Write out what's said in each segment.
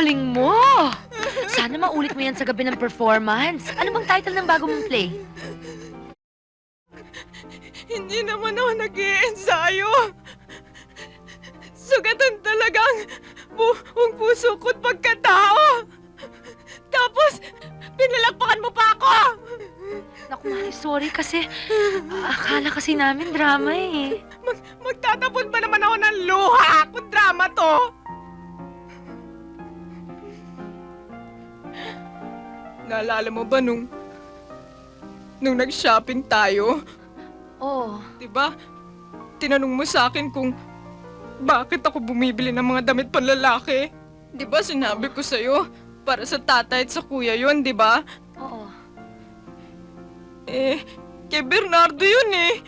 galing mo! Sana maulit mo yan sa gabi ng performance. Ano bang title ng bago mong play? Hindi naman ako nag-iensayo. Sugatan talagang buong puso ko't pagkatao. Tapos, pinalakpakan mo pa ako! Naku, Mari, sorry kasi akala kasi namin drama eh. Magtatapon ba naman ako ng luha kung drama to? Naalala mo ba nung nag-shopping tayo? Oo. Diba? Tinanong mo sa akin kung bakit ako bumibili ng mga damit panlalaki. Diba sinabi ko sa'yo, para sa tatay at sa kuya yun, diba? Oo. Kay Bernardo yun eh.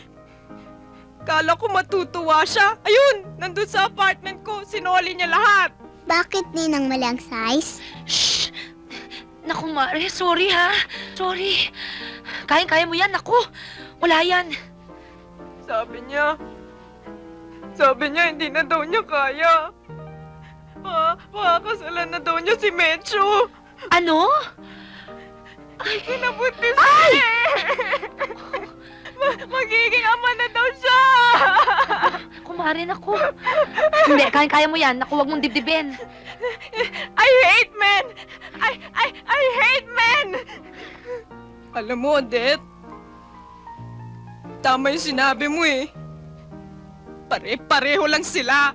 Kala ko matutuwa siya. Ayun, nandun sa apartment ko, sinoli niya lahat. Bakit ninang mali ang size? Shh! Naku, Mari, sorry ha. Sorry. Kaya mo yan, naku. Wala yan. Sabi niya hindi na daw niya kaya. Makakasalan na daw niya si Mecho. Ano? Kinabuntis siya eh. Magiging ama na daw siya. Kumari, naku. Hindi, kaya mo yan. Naku, wag mong dibdibin. I hate men! I hate men! Alam mo, Odette, tama yung sinabi mo eh. Pare-pareho lang sila.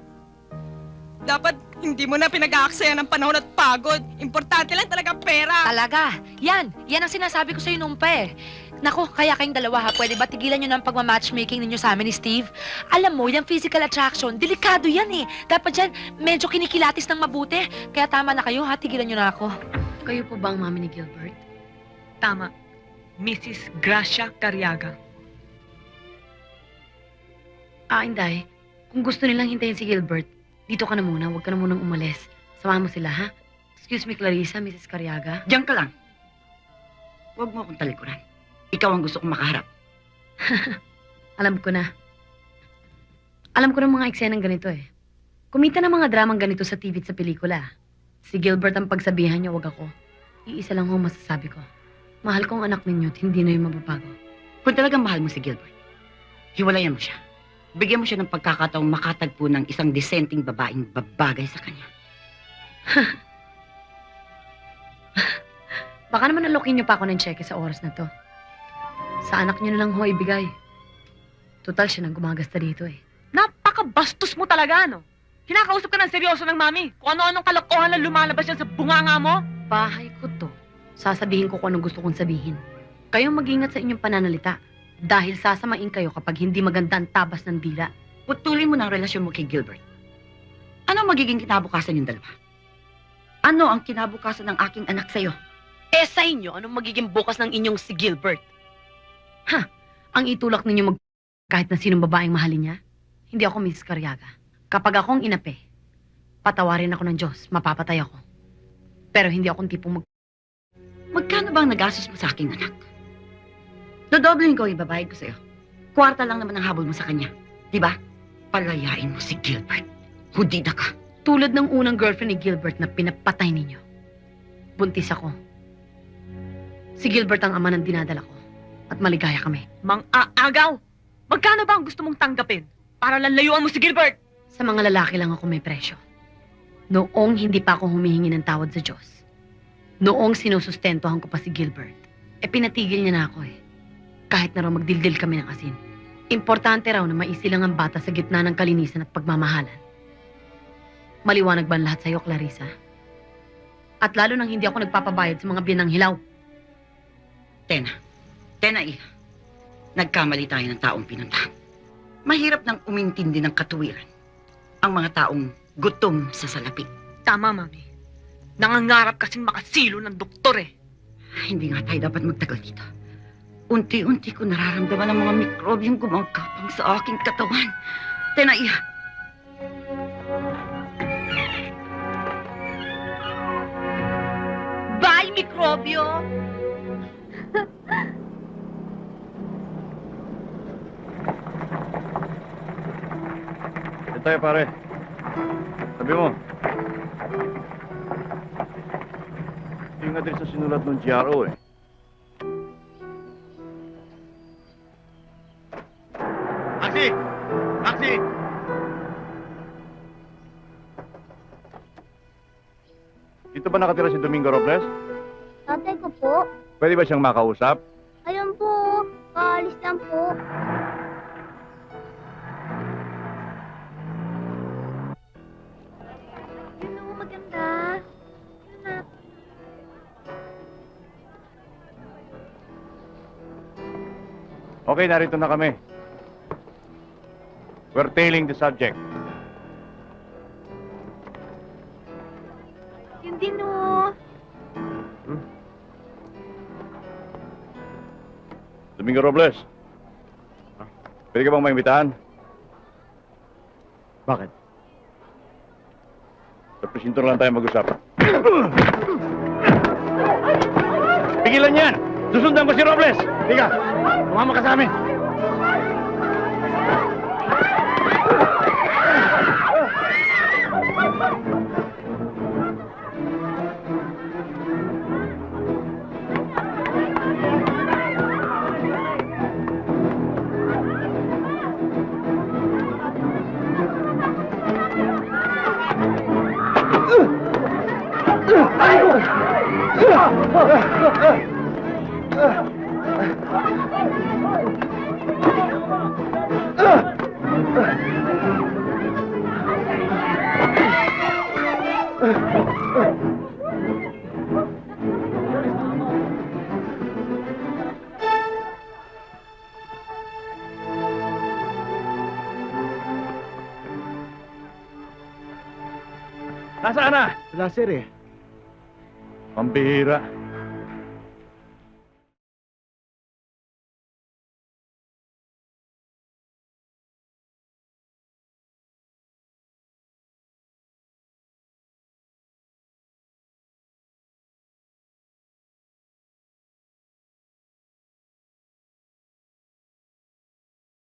Dapat hindi mo na pinag-aaksaya ng panahon at pagod. Importante lang talaga pera. Talaga. Yan ang sinasabi ko sa'yo nung pa eh. Naku, kaya kayong dalawa ha, pwede ba tigilan nyo ng pagmamatchmaking ninyo sa amin ni Steve? Alam mo, yung physical attraction, delikado yan eh. Dapat yan, medyo kinikilatis ng mabuti. Kaya tama na kayo ha, tigilan nyo na ako. Kayo po ba ang mami ni Gilbert? Tama. Mrs. Gracia Cariaga. Inday. Kung gusto nilang hintayin si Gilbert, dito ka na muna. Huwag ka na munang umalis. Samahan mo sila, ha? Excuse me, Clarissa, Mrs. Cariaga. Diyan ka lang. Huwag mo akong talikuran. Ikaw ang gusto kong makaharap. Alam ko na. Alam ko ng mga eksenang ganito eh. Kumita ng mga dramang ganito sa TV at sa pelikula. Si Gilbert ang pagsabihan niya, wag ako. Iisa lang ho masasabi ko. Mahal ko ang anak ninyo at hindi na yung mababago. Kung talagang mahal mo si Gilbert, hiwalayan mo siya. Bigyan mo siya ng pagkakataong makatagpo ng isang disenteng babaeng babagay sa kanya. Baka naman alokin niyo pa ako ng cheque sa oras na to. Sa anak niyo na lang ho ibigay. Total siya nang gumagasta dito eh. Napakabastos mo talaga, no? Kinakausap ka ng seryoso ng mami. Kung ano-anong kalokohan lang lumalabas yan sa bunganga mo. Bahay ko to. Sasabihin ko kung anong gusto kong sabihin. Kayong mag-ingat sa inyong pananalita. Dahil sasamain kayo kapag hindi maganda ang tabas ng dila. Putulin mo ng relasyon mo kay Gilbert. Ano ang magiging kinabukasan yung dalawa? Ano ang kinabukasan ng aking anak sa'yo? Eh sa inyo, anong magiging bukas ng inyong si Gilbert? Ang itulak ninyo kahit na sinong babaeng mahalin niya? Hindi ako Mrs. Cariaga. Kapag akong inape, patawarin ako ng Diyos, mapapatay ako. Pero hindi akong tipong Magkano ba ang nagastos mo sa aking anak? Dodoblin ko yung babayad ko sa'yo. Kwarta lang naman ang habol mo sa kanya. Diba? Palayain mo si Gilbert. Hudida ka. Tulad ng unang girlfriend ni Gilbert na pinapatay ninyo. Buntis ako. Si Gilbert ang ama ng dinadala ko. At maligaya kami. Mang aagaw! Magkano ba ang gusto mong tanggapin para lalayuan mo si Gilbert? Sa mga lalaki lang ako may presyo. Noong hindi pa ako humihingi ng tawad sa Diyos. Noong sinusustentohan ko pa si Gilbert. Pinatigil niya na ako eh. Kahit na raw magdildil kami ng asin. Importante raw na maisilang ang bata sa gitna ng kalinisan at pagmamahalan. Maliwanag ba ang lahat sa'yo, Clarissa? At lalo nang hindi ako nagpapabayad sa mga biyanang hilaw. Tena iha. Nagkamali tayo ng taong pinuntahan. Mahirap nang umintindi ng katuwiran ang mga taong gutom sa salapi. Tama, mami. Nangangarap kasing makasilo ng doktor eh. Hindi nga tayo dapat magtagal dito. Unti-unti ko nararamdaman ang mga mikrobyong gumagapang sa aking katawan. Tena iha. Bye, mikrobyo! Tayo pare. Sabi mo. yung address na sinulat ng GRO eh. Taxi! Taxi! Dito ba nakatira si Domingo Robles? Tatay ko po. Pwede ba siyang makausap? Ayun po. Kaalis lang po. Yun o, maganda. Yun na. Okay, narito na kami. We're tailing the subject. Yun din o. Domingo Robles. Pwede ka bang maimbitahan? Bakit? Sa presinto lang tayo mag-usap. Pigilan yan! Susundan ko si Robles! Tiga! Tumama ka sa amin! Nasaan na? Wala, sir eh. Pambihira.